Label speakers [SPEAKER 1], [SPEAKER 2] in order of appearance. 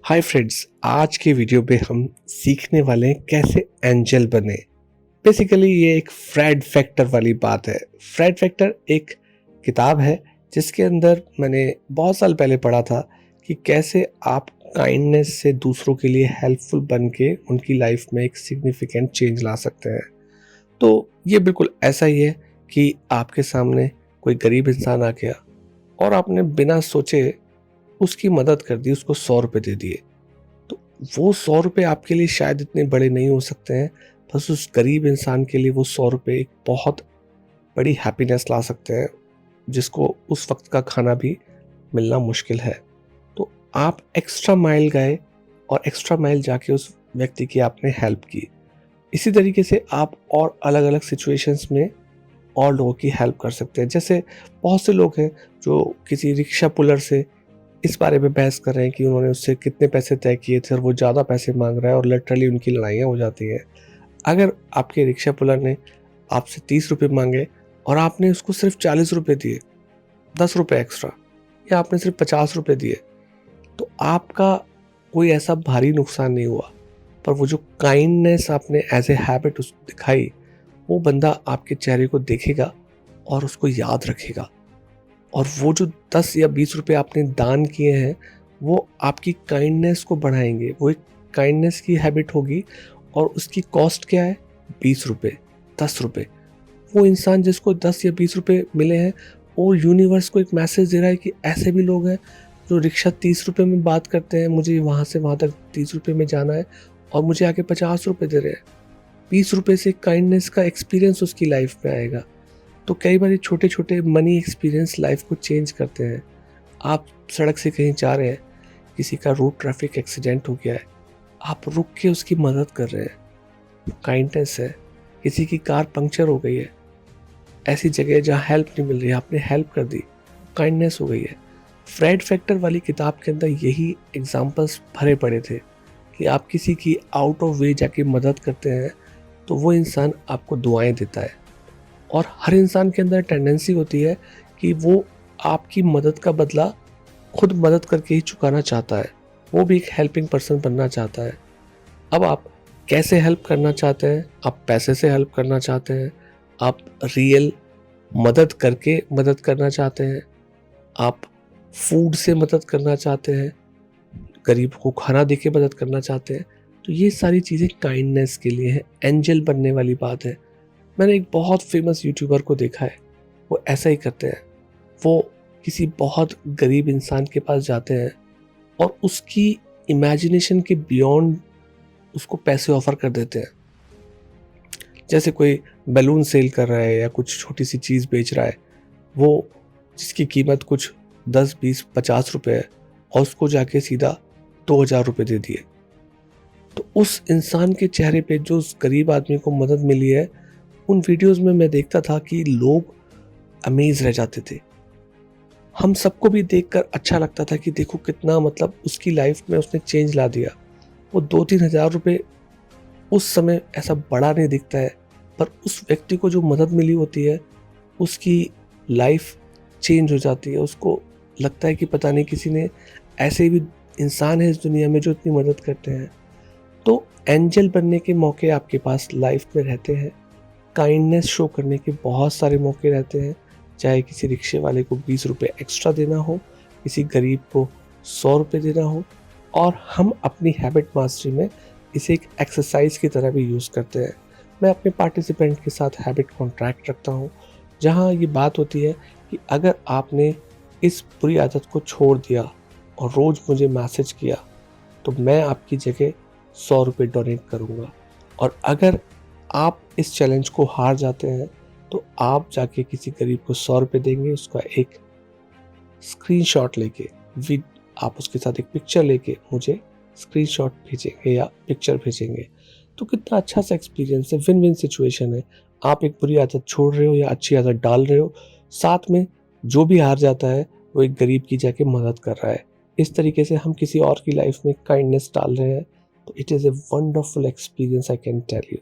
[SPEAKER 1] Hi friends, आज के video पे हम सीखने वाले हैं कैसे एंजल बने। बेसिकली ये एक फ्रेड फैक्टर वाली बात है। फ्रेड फैक्टर एक किताब है जिसके अंदर मैंने बहुत साल पहले पढ़ा था कि कैसे आप काइंडनेस से दूसरों के लिए हेल्पफुल बन के उनकी लाइफ में एक सिग्निफिकेंट चेंज ला सकते हैं। तो ये बिल्कुल ऐसा ही है कि आपके सामने कोई गरीब इंसान आ गया और आपने बिना सोचे उसकी मदद कर दी, उसको 100 रुपये दे दिए। तो वो 100 रुपये आपके लिए शायद इतने बड़े नहीं हो सकते हैं, बस उस गरीब इंसान के लिए वो 100 रुपये एक बहुत बड़ी हैप्पीनेस ला सकते हैं, जिसको उस वक्त का खाना भी मिलना मुश्किल है। तो आप एक्स्ट्रा माइल गए और एक्स्ट्रा माइल जाके उस व्यक्ति की आपने हेल्प की। इसी तरीके से आप और अलग अलग सिचुएशंस में और लोगों की हेल्प कर सकते हैं। जैसे बहुत से लोग हैं जो किसी रिक्शा पुलर से इस बारे में बहस कर रहे हैं कि उन्होंने उससे कितने पैसे तय किए थे और वो ज़्यादा पैसे मांग रहा है और लिटरली उनकी लड़ाइयाँ हो जाती हैं। अगर आपके रिक्शा पुलर ने आपसे 30 रुपये मांगे और आपने उसको सिर्फ 40 रुपये दिए, 10 रुपये एक्स्ट्रा, या आपने सिर्फ 50 रुपये दिए, तो आपका कोई ऐसा भारी नुकसान नहीं हुआ। पर वो जो काइंडनेस आपने एज ए हैबिट उसको दिखाई, वो बंदा आपके चेहरे को देखेगा और उसको याद रखेगा। और वो जो 10 या 20 रुपए आपने दान किए हैं, वो आपकी काइंडनेस को बढ़ाएंगे। वो एक काइंडनेस की हैबिट होगी और उसकी कॉस्ट क्या है? 20 रुपये, 10 रुपये। वो इंसान जिसको 10 या 20 रुपये मिले हैं, वो यूनिवर्स को एक मैसेज दे रहा है कि ऐसे भी लोग हैं जो रिक्शा 30 रुपये में बात करते हैं, मुझे वहाँ से वहाँ तक 30 रुपये में जाना है, और मुझे आके 50 रुपये दे रहे हैं। 20 रुपये से काइंडनेस का एक्सपीरियंस उसकी लाइफ में आएगा। तो कई बार ये छोटे छोटे मनी एक्सपीरियंस लाइफ को चेंज करते हैं। आप सड़क से कहीं जा रहे हैं, किसी का रोड ट्रैफिक एक्सीडेंट हो गया है, आप रुक के उसकी मदद कर रहे हैं, काइंडनेस है। किसी की कार पंक्चर हो गई है, ऐसी जगह जहाँ हेल्प नहीं मिल रही है, आपने हेल्प कर दी, काइंडनेस हो गई है। फ्रेड फैक्टर वाली किताब के अंदर यही एग्जाम्पल्स भरे पड़े थे कि आप किसी की आउट ऑफ वे जाके मदद करते हैं तो वो इंसान आपको दुआएं देता है। और हर इंसान के अंदर टेंडेंसी होती है कि वो आपकी मदद का बदला खुद मदद करके ही चुकाना चाहता है। वो भी एक हेल्पिंग पर्सन बनना चाहता है। अब आप कैसे हेल्प करना चाहते हैं? आप पैसे से हेल्प करना चाहते हैं, आप रियल मदद करके मदद करना चाहते हैं, आप फूड से मदद करना चाहते हैं, गरीब को खाना दे के मदद करना चाहते हैं, तो ये सारी चीज़ें काइंडनेस के लिए है, एंजल बनने वाली बात है। मैंने एक बहुत फेमस यूट्यूबर को देखा है, वो ऐसा ही करते हैं। वो किसी बहुत गरीब इंसान के पास जाते हैं और उसकी इमेजिनेशन के बियॉन्ड उसको पैसे ऑफर कर देते हैं। जैसे कोई बैलून सेल कर रहा है या कुछ छोटी सी चीज़ बेच रहा है, वो जिसकी कीमत कुछ 10, 20, 50 रुपये है, और उसको जाके सीधा 2000 रुपये दे दिए। तो उस इंसान के चेहरे पे जो उस गरीब आदमी को मदद मिली है, उन वीडियोस में मैं देखता था कि लोग अमेज रह जाते थे। हम सबको भी देखकर अच्छा लगता था कि देखो कितना, मतलब उसकी लाइफ में उसने चेंज ला दिया। वो 2-3 हज़ार रुपये उस समय ऐसा बड़ा नहीं दिखता है, पर उस व्यक्ति को जो मदद मिली होती है, उसकी लाइफ चेंज हो जाती है। उसको लगता है कि पता नहीं किसी ने, ऐसे भी इंसान है इस दुनिया में जो इतनी मदद करते हैं। तो एंजल बनने के मौके आपके पास लाइफ में रहते हैं। काइंडनेस शो करने के बहुत सारे मौके रहते हैं, चाहे किसी रिक्शे वाले को 20 रुपये एक्स्ट्रा देना हो, किसी गरीब को 100 रुपये देना हो। और हम अपनी हैबिट मास्टरी में इसे एक एक्सरसाइज की तरह भी यूज़ करते हैं। मैं अपने पार्टिसिपेंट के साथ हैबिट कॉन्ट्रैक्ट रखता हूँ, जहाँ ये बात होती है कि अगर आपने इस बुरी आदत को छोड़ दिया और रोज़ मुझे मैसेज किया, तो मैं आपकी जगह 100 रुपये डोनेट करूँगा। और अगर आप इस चैलेंज को हार जाते हैं, तो आप जाके किसी गरीब को 100 रुपये देंगे, उसका एक स्क्रीनशॉट लेके, आप उसके साथ एक पिक्चर लेके मुझे स्क्रीनशॉट भेजेंगे या पिक्चर भेजेंगे। तो कितना अच्छा सा एक्सपीरियंस है, विन विन सिचुएशन है। आप एक बुरी आदत छोड़ रहे हो या अच्छी आदत डाल रहे हो, साथ में जो भी हार जाता है वो एक गरीब की जाके मदद कर रहा है। इस तरीके से हम किसी और की लाइफ में काइंडनेस डाल रहे हैं। तो it is a wonderful experience, I can tell you.